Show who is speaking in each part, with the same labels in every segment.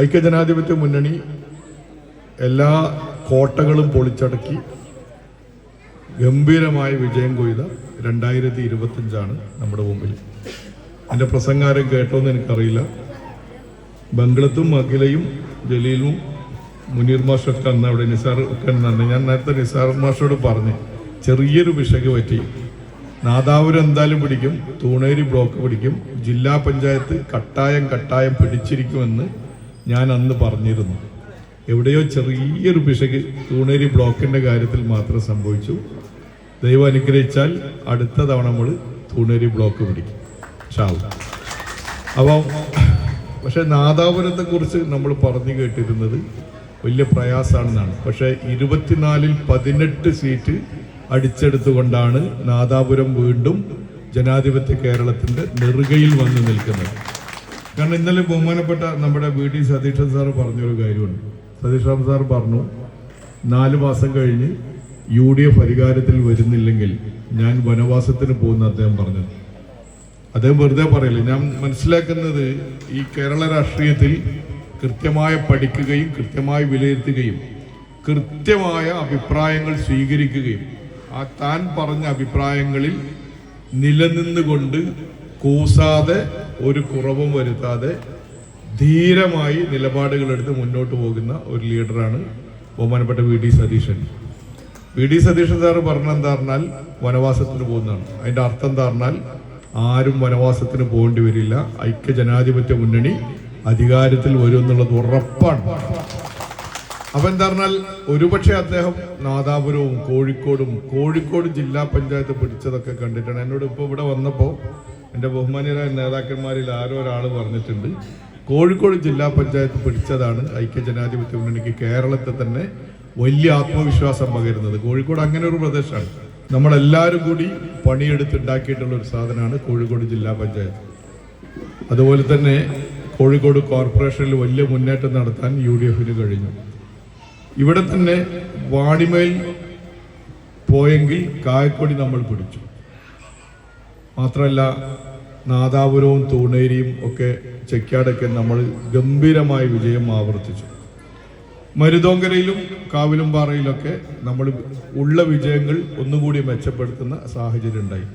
Speaker 1: ഐക്യജനാധിപത്യ മുന്നണി എല്ലാ കോട്ടകളും പൊളിച്ചടക്കി ഗംഭീരമായ വിജയം കൊയ്ത 2025 നമ്മുടെ മുമ്പിൽ. എൻ്റെ പ്രസംഗാരം കേട്ടോന്ന് എനിക്കറിയില്ല. ബംഗ്ലത്തും അഖിലയും ജലീലും മുനീർ മാഷൊക്കെ അന്ന് അവിടെ നിസാർ ഒക്കെ അന്ന് ഞാൻ നേരത്തെ നിസാർ മാഷോട് പറഞ്ഞ് ചെറിയൊരു പിശക് പറ്റി. നാദാപുരം എന്തായാലും പിടിക്കും, തൂണേരി ബ്ലോക്ക് പിടിക്കും, ജില്ലാ പഞ്ചായത്ത് കട്ടായം പിടിച്ചിരിക്കുമെന്ന് ഞാൻ അന്ന് പറഞ്ഞിരുന്നു. എവിടെയോ ചെറിയൊരു പിശക് തൂണേരി ബ്ലോക്കിൻ്റെ കാര്യത്തിൽ മാത്രം സംഭവിച്ചു. ദൈവം അനുഗ്രഹിച്ചാൽ അടുത്ത തവണ നമ്മൾ തൂണേരി ബ്ലോക്ക് പിടിക്കും. അപ്പം പക്ഷെ നാദാപുരത്തെക്കുറിച്ച് നമ്മൾ പറഞ്ഞു കേട്ടിരുന്നത് വലിയ പ്രയാസമാണെന്നാണ്. പക്ഷേ 24-ൽ 18 സീറ്റ് അടിച്ചെടുത്തുകൊണ്ടാണ് നാദാപുരം വീണ്ടും ജനാധിപത്യ കേരളത്തിൻ്റെ നെറുകയിൽ വന്ന് നിൽക്കുന്നത്. കാരണം ഇന്നലെ ബഹുമാനപ്പെട്ട നമ്മുടെ VD സതീശൻ സാറ് പറഞ്ഞൊരു കാര്യമുണ്ട്. സതീഷ് സാർ പറഞ്ഞു 4 മാസം കഴിഞ്ഞ് UDF അധികാരത്തിൽ വരുന്നില്ലെങ്കിൽ ഞാൻ വനവാസത്തിന് പോകുന്ന അദ്ദേഹം പറഞ്ഞത്. അദ്ദേഹം വെറുതെ പറയില്ല. ഞാൻ മനസ്സിലാക്കുന്നത് ഈ കേരള രാഷ്ട്രീയത്തിൽ കൃത്യമായി പഠിക്കുകയും കൃത്യമായി വിലയിരുത്തുകയും കൃത്യമായ അഭിപ്രായങ്ങൾ സ്വീകരിക്കുകയും ആ താൻ പറഞ്ഞ അഭിപ്രായങ്ങളിൽ നിലനിന്നുകൊണ്ട് കൂസാതെ ഒരു കുറവും വരുത്താതെ ധീരമായി നിലപാടുകളെടുത്ത് മുന്നോട്ട് പോകുന്ന ഒരു ലീഡറാണ് ബഹുമാനപ്പെട്ട VD Satheesan. VD Satheesan sir പറഞ്ഞെന്താ പറഞ്ഞാൽ വനവാസത്തിന് പോകുന്നതാണ്. അതിൻ്റെ അർത്ഥം എന്താ പറഞ്ഞാൽ ആരും വനവാസത്തിന് പോകേണ്ടി വരില്ല, ഐക്യജനാധിപത്യ മുന്നണി അധികാരത്തിൽ വരും എന്നുള്ളത് ഉറപ്പാണ്. അപ്പൊ എന്താ പറഞ്ഞാൽ ഒരുപക്ഷെ അദ്ദേഹം നാദാപുരവും കോഴിക്കോട് ജില്ലാ പഞ്ചായത്ത് പിടിച്ചതൊക്കെ കണ്ടിട്ടാണ്. എന്നോട് ഇപ്പോൾ ഇവിടെ വന്നപ്പോൾ എൻ്റെ ബഹുമാന്യരായ നേതാക്കന്മാരിൽ ആരോ ഒരാൾ പറഞ്ഞിട്ടുണ്ട്, കോഴിക്കോട് ജില്ലാ പഞ്ചായത്ത് പിടിച്ചതാണ് ഐക്യജനാധിപത്യ മുന്നണിക്ക് കേരളത്തെ തന്നെ വലിയ ആത്മവിശ്വാസം പകരുന്നത്. കോഴിക്കോട് അങ്ങനെ ഒരു പ്രദേശമാണ്. നമ്മളെല്ലാവരും കൂടി പണിയെടുത്തുണ്ടാക്കിയിട്ടുള്ള ഒരു സാധനമാണ് കോഴിക്കോട് ജില്ലാ പഞ്ചായത്ത്. അതുപോലെ തന്നെ കോഴിക്കോട് കോർപ്പറേഷനിൽ വലിയ മുന്നേറ്റം നടത്താൻ UDFന് കഴിഞ്ഞു. ഇവിടെ തന്നെ വാണിമേൽ പോയെങ്കിൽ കായക്കൊടി നമ്മൾ പിടിച്ചു. മാത്രമല്ല നാദാപുരവും തൂണേരിയും ഒക്കെ ചെക്കാടൊക്കെ നമ്മൾ ഗംഭീരമായ വിജയം ആവർത്തിച്ചു. മരുതോങ്കരയിലും കാവിലുംപാറയിലൊക്കെ നമ്മൾ ഉള്ള വിജയങ്ങൾ ഒന്നുകൂടി മെച്ചപ്പെടുത്തുന്ന സാഹചര്യം ഉണ്ടായി.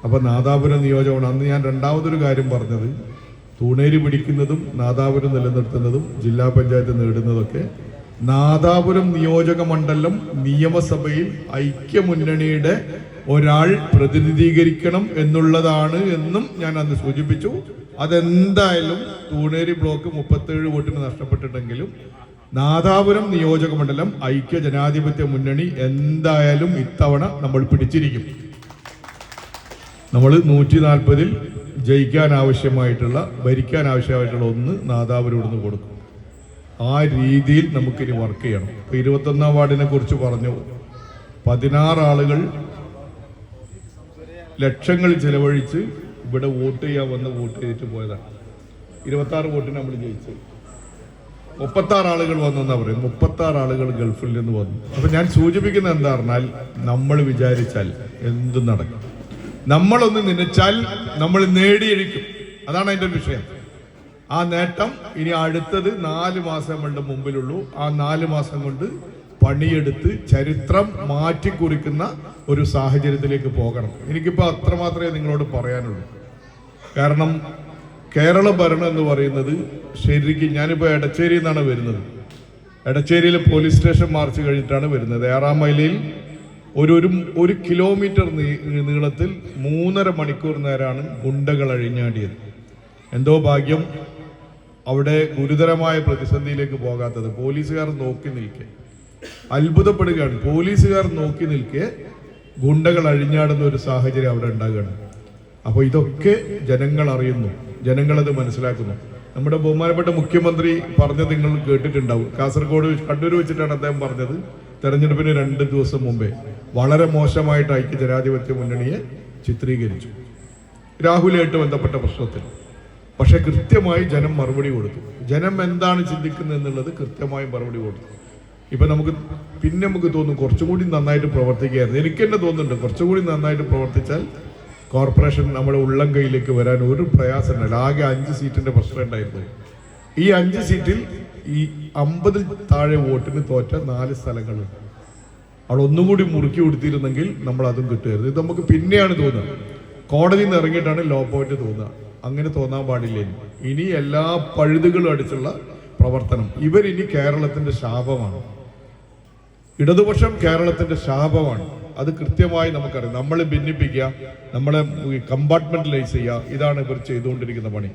Speaker 1: അപ്പോൾ നാദാപുരം നിയോജകമാണ് അന്ന് ഞാൻ രണ്ടാമതൊരു കാര്യം പറഞ്ഞത്. തൂണേരി പിടിക്കുന്നതും നാദാപുരം നിലനിർത്തുന്നതും ജില്ലാ പഞ്ചായത്ത് നേടുന്നതൊക്കെ നാദാപുരം നിയോജക മണ്ഡലം നിയമസഭയിൽ ഐക്യമുന്നണിയുടെ ഒരാൾ പ്രതിനിധീകരിക്കണം എന്നുള്ളതാണ് എന്നും ഞാൻ അന്ന് സൂചിപ്പിച്ചു. അതെന്തായാലും തൂണേരി ബ്ലോക്ക് 37 വോട്ടിന് നഷ്ടപ്പെട്ടിട്ടെങ്കിലും നാദാപുരം നിയോജക മണ്ഡലം ഐക്യജനാധിപത്യ മുന്നണി എന്തായാലും ഇത്തവണ നമ്മൾ പിടിച്ചിരിക്കും. നമ്മൾ 140-ൽ ജയിക്കാൻ ആവശ്യമായിട്ടുള്ള ഭരിക്കാൻ ആവശ്യമായിട്ടുള്ള ഒന്ന് നാദാപുരം ഇവിടുന്ന് കൊടുക്കും. ആ രീതിയിൽ നമുക്കിനി വർക്ക് ചെയ്യണം. ഇപ്പോൾ 21-ാം വാർഡിനെ കുറിച്ച് പറഞ്ഞു. 16 ആളുകൾ ലക്ഷങ്ങൾ ചെലവഴിച്ച് ഇവിടെ വോട്ട് ചെയ്യാൻ വന്ന് വോട്ട് ചെയ്തിട്ട് പോയതാണ്. 26 വോട്ടിന് നമ്മൾ ജയിച്ചു. 36 ആളുകൾ വന്നെന്നാ പറയും. 36 ആളുകൾ ഗൾഫിൽ നിന്ന് വന്നു. അപ്പൊ ഞാൻ സൂചിപ്പിക്കുന്നത് എന്താ പറഞ്ഞാൽ നമ്മൾ വിചാരിച്ചാൽ എന്തും നടക്കും. നമ്മളൊന്ന് നനച്ചാൽ നമ്മൾ നേടിയിരിക്കും. അതാണ് അതിൻ്റെ ഒരു വിഷയം. ആ നേട്ടം ഇനി അടുത്തത് 4 മാസം നമ്മളുടെ മുമ്പിലുള്ളൂ. ആ 4 മാസം കൊണ്ട് പണിയെടുത്ത് ചരിത്രം മാറ്റിക്കുറിക്കുന്ന ഒരു സാഹചര്യത്തിലേക്ക് പോകണം. എനിക്കിപ്പോൾ അത്രമാത്രമേ നിങ്ങളോട് പറയാനുള്ളൂ. കാരണം കേരള ഭരണം എന്ന് പറയുന്നത് ശരിക്കും ഞാനിപ്പോൾ എടച്ചേരിയിൽ നിന്നാണ് വരുന്നത്. എടച്ചേരിയിലെ പോലീസ് സ്റ്റേഷൻ മാർച്ച് കഴിഞ്ഞിട്ടാണ് വരുന്നത്. 6-ാം മൈലിൽ ഒരു കിലോമീറ്റർ നീളത്തിൽ 3.5 മണിക്കൂർ നേരമാണ് ഗുണ്ടകൾ അഴിഞ്ഞാടിയത്. എന്തോ ഭാഗ്യം അവിടെ ഗുരുതരമായ പ്രതിസന്ധിയിലേക്ക് പോകാത്തത്. പോലീസുകാർ നോക്കി നിൽക്കെ അത്ഭുതപ്പെടുകയാണ്. പോലീസുകാർ നോക്കി നിൽക്കെ ഗുണ്ടകൾ അഴിഞ്ഞാടുന്ന ഒരു സാഹചര്യം അവിടെ ഉണ്ടാകുകയാണ്. അപ്പോൾ ഇതൊക്കെ ജനങ്ങൾ അറിയുന്നു, ജനങ്ങളത് മനസ്സിലാക്കുന്നു. നമ്മുടെ ബഹുമാനപ്പെട്ട മുഖ്യമന്ത്രി പറഞ്ഞത് നിങ്ങൾ കേട്ടിട്ടുണ്ടാവും. കാസർഗോഡ് കണ്ണൂർ വെച്ചിട്ടാണ് അദ്ദേഹം പറഞ്ഞത്. തെരഞ്ഞെടുപ്പിന് 2 ദിവസം മുമ്പേ വളരെ മോശമായിട്ട് ഐക്യജനാധിപത്യ മുന്നണിയെ ചിത്രീകരിച്ചു രാഹുലുമായിട്ട് ബന്ധപ്പെട്ട പ്രശ്നത്തിൽ. പക്ഷെ കൃത്യമായി ജനം മറുപടി കൊടുത്തു. ജനം എന്താണ് ചിന്തിക്കുന്നത് എന്നുള്ളത് കൃത്യമായി മറുപടി കൊടുത്തു. ഇപ്പം നമുക്ക് തോന്നും കുറച്ചും കൂടി നന്നായിട്ട് പ്രവർത്തിക്കുകയായിരുന്നു. എനിക്ക് തന്നെ തോന്നുന്നുണ്ട് കുറച്ചും കൂടി നന്നായിട്ട് പ്രവർത്തിച്ചാൽ കോർപ്പറേഷൻ നമ്മുടെ ഉള്ളം കൈയിലേക്ക് വരാൻ ഒരു പ്രയാസമില്ല. ആകെ 5 സീറ്റിന്റെ പ്രശ്നം ഉണ്ടായിരുന്നു. ഈ 5 സീറ്റിൽ ഈ 50 താഴെ വോട്ടിന് തോറ്റ 4 സ്ഥലങ്ങളുണ്ട്. അവിടെ ഒന്നുകൂടി മുറുക്കി കൊടുത്തിരുന്നെങ്കിൽ നമ്മൾ അതും കിട്ടുമായിരുന്നു. ഇത് നമുക്ക് പിന്നെയാണ് തോന്നുക, കോടതിയിൽ നിന്ന് ഇറങ്ങിയിട്ടാണ് ലോ പോയിന്റ് തോന്നുക. അങ്ങനെ തോന്നാൻ പാടില്ല. ഇനി എല്ലാ പഴുതുകളും അടിച്ചുള്ള പ്രവർത്തനം. ഇവരിനി കേരളത്തിന്റെ ശാപമാണ്. ഇടതുപക്ഷം കേരളത്തിന്റെ ശാപമാണ്. അത് കൃത്യമായി നമുക്കറിയാം. നമ്മളെ ഭിന്നിപ്പിക്കുക, നമ്മളെ കമ്പാർട്ട്മെന്റലൈസ് ചെയ്യുക, ഇതാണ് ഇവർ ചെയ്തുകൊണ്ടിരിക്കുന്ന പണി.